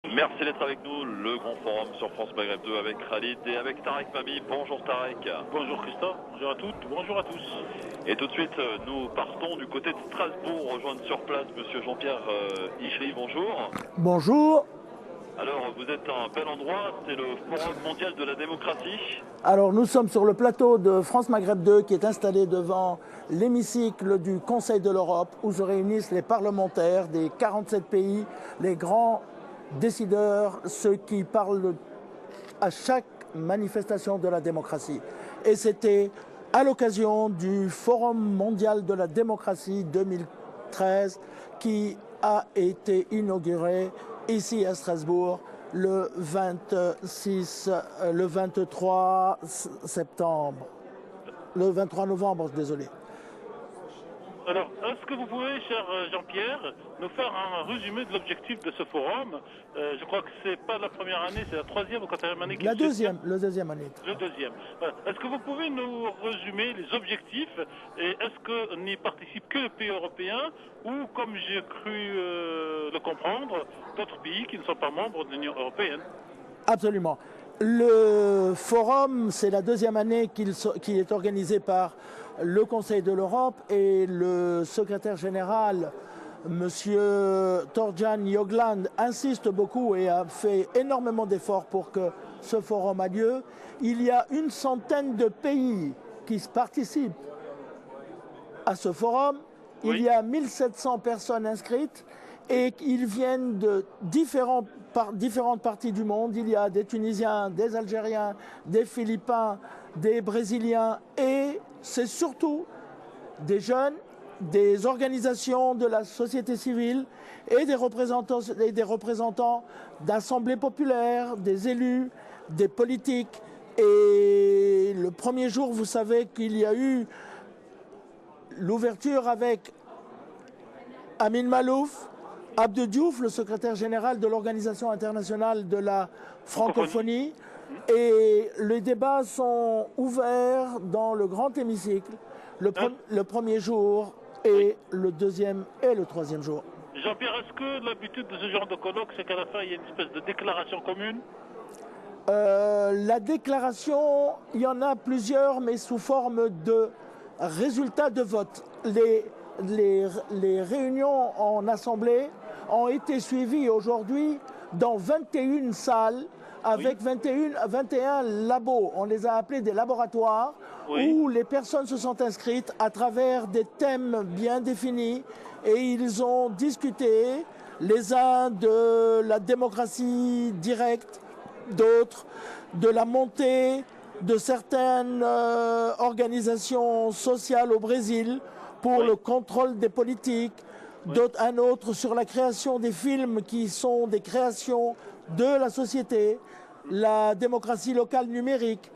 Merci d'être avec nous, le grand forum sur France Maghreb 2 avec Khalid et avec Tarek Mami. Bonjour Tarek. Bonjour Christophe, bonjour à toutes, bonjour à tous. Et tout de suite, nous partons du côté de Strasbourg, rejoindre sur place Monsieur Jean-Pierre Ichri. Bonjour. Bonjour. Alors, vous êtes à un bel endroit, c'est le Forum mondial de la démocratie. Alors, nous sommes sur le plateau de France Maghreb 2 qui est installé devant l'hémicycle du Conseil de l'Europe où se réunissent les parlementaires des 47 pays, les grands décideurs, ceux qui parlent à chaque manifestation de la démocratie. Et c'était à l'occasion du Forum mondial de la démocratie 2013 qui a été inauguré ici à Strasbourg le 23 septembre, le 23 novembre, désolé. Alors, est-ce que vous pouvez, cher Jean-Pierre, nous faire un résumé de l'objectif de ce forum? Je crois que c'est pas la première année, c'est la troisième ou quatrième année. La deuxième année. Le deuxième. Voilà. Est-ce que vous pouvez nous résumer les objectifs et est-ce que n'y participent que les pays européens ou, comme j'ai cru le comprendre, d'autres pays qui ne sont pas membres de l'Union européenne? Absolument. Le forum, c'est la deuxième année qu'il est organisé par le Conseil de l'Europe et le secrétaire général, Monsieur Thorjan Jagland, insiste beaucoup et a fait énormément d'efforts pour que ce forum a lieu. Il y a une centaine de pays qui participent à ce forum. Oui. Il y a 1700 personnes inscrites et ils viennent de différentes parties du monde. Il y a des Tunisiens, des Algériens, des Philippins, des Brésiliens et c'est surtout des jeunes, des organisations de la société civile et des représentants d'assemblées populaires, des élus, des politiques. Et le premier jour, vous savez qu'il y a eu l'ouverture avec Amin Malouf, Abdou Diouf, le secrétaire général de l'Organisation internationale de la francophonie. Et les débats sont ouverts dans le grand hémicycle le premier jour et le deuxième et le troisième jour. Jean-Pierre, est-ce que l'habitude de ce genre de colloque, c'est qu'à la fin, il y a une espèce de déclaration commune? La déclaration, il y en a plusieurs, mais sous forme de résultats de vote. Les réunions en assemblée ont été suivies aujourd'hui dans 21 salles avec 21 labos. On les a appelés des laboratoires où les personnes se sont inscrites à travers des thèmes bien définis et ils ont discuté les uns de la démocratie directe, d'autres de la montée de certaines organisations sociales au Brésil pour le contrôle des politiques, un autre sur la création des films qui sont des créations de la société, la démocratie locale numérique.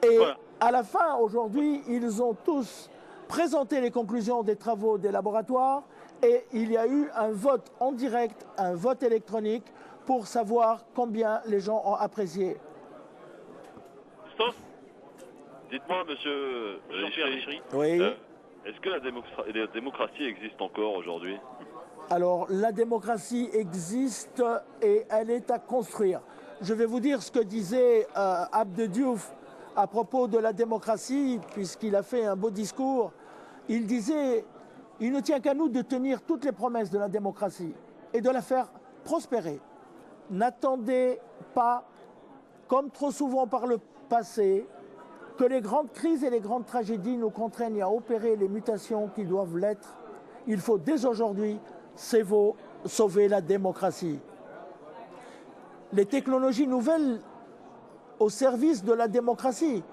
Et à la fin, aujourd'hui, ils ont tous présenté les conclusions des travaux des laboratoires et il y a eu un vote en direct, un vote électronique pour savoir combien les gens ont apprécié. Stop. Dites-moi, Monsieur Ichri, Oui. est-ce que la démocratie existe encore aujourd'hui? Alors, la démocratie existe et elle est à construire. Je vais vous dire ce que disait Abdou Diouf à propos de la démocratie, puisqu'il a fait un beau discours. Il disait, il ne tient qu'à nous de tenir toutes les promesses de la démocratie et de la faire prospérer. N'attendez pas, comme trop souvent par le passé, que les grandes crises et les grandes tragédies nous contraignent à opérer les mutations qui doivent l'être. Il faut dès aujourd'hui sauver la démocratie. Les technologies nouvelles au service de la démocratie,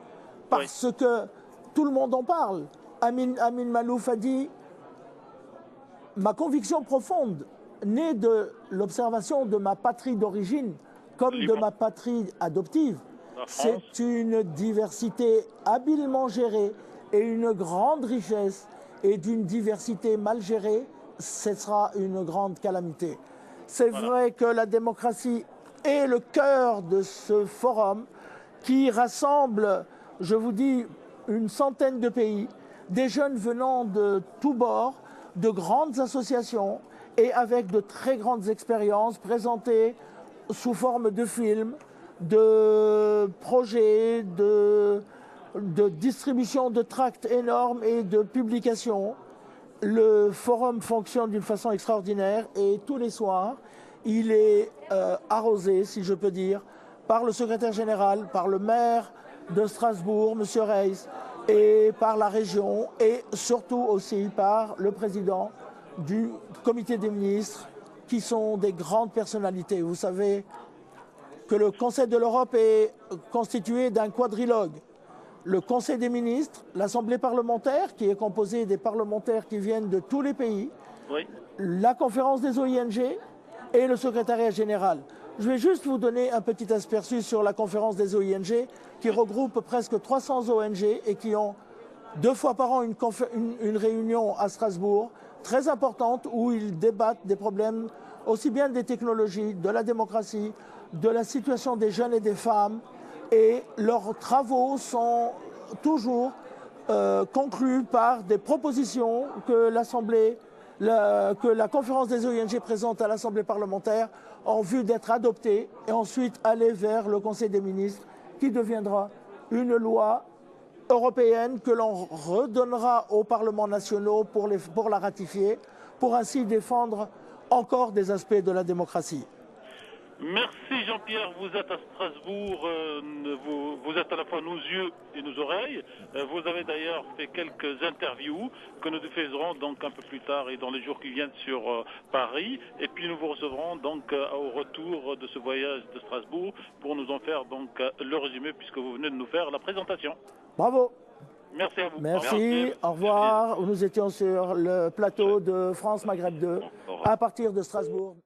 parce que tout le monde en parle. Amin Malouf a dit « Ma conviction profonde, née de l'observation de ma patrie d'origine, comme de ma patrie adoptive, c'est une diversité habilement gérée et une grande richesse, et d'une diversité mal gérée, ce sera une grande calamité. » C'est vrai que la démocratie est le cœur de ce forum qui rassemble, je vous dis, une centaine de pays, des jeunes venant de tous bords, de grandes associations et avec de très grandes expériences présentées sous forme de films, de projets, de distribution de tracts énormes et de publications. Le forum fonctionne d'une façon extraordinaire et tous les soirs, il est arrosé, si je peux dire, par le secrétaire général, par le maire de Strasbourg, M. Reis, et par la région, et surtout aussi par le président du comité des ministres, qui sont des grandes personnalités. Vous savez que le Conseil de l'Europe est constitué d'un quadrilogue. Le Conseil des ministres, l'Assemblée parlementaire, qui est composée des parlementaires qui viennent de tous les pays, Oui. la conférence des OING et le secrétariat général. Je vais juste vous donner un petit aperçu sur la conférence des OING, qui regroupe presque 300 ONG et qui ont 2 fois par an une réunion à Strasbourg, très importante, où ils débattent des problèmes aussi bien des technologies, de la démocratie, de la situation des jeunes et des femmes, et leurs travaux sont toujours conclus par des propositions que que la conférence des OING présente à l'Assemblée parlementaire en vue d'être adoptées et ensuite aller vers le Conseil des ministres qui deviendra une loi européenne que l'on redonnera aux parlements nationaux pour la ratifier, pour ainsi défendre encore des aspects de la démocratie. Merci Jean-Pierre, vous êtes à Strasbourg, vous êtes à la fois nos yeux et nos oreilles. Vous avez d'ailleurs fait quelques interviews que nous diffuserons donc un peu plus tard et dans les jours qui viennent sur Paris. Et puis nous vous recevrons donc au retour de ce voyage de Strasbourg pour nous en faire donc le résumé puisque vous venez de nous faire la présentation. Bravo. Merci à vous. Merci, au revoir. Nous étions sur le plateau de France Maghreb 2 à partir de Strasbourg.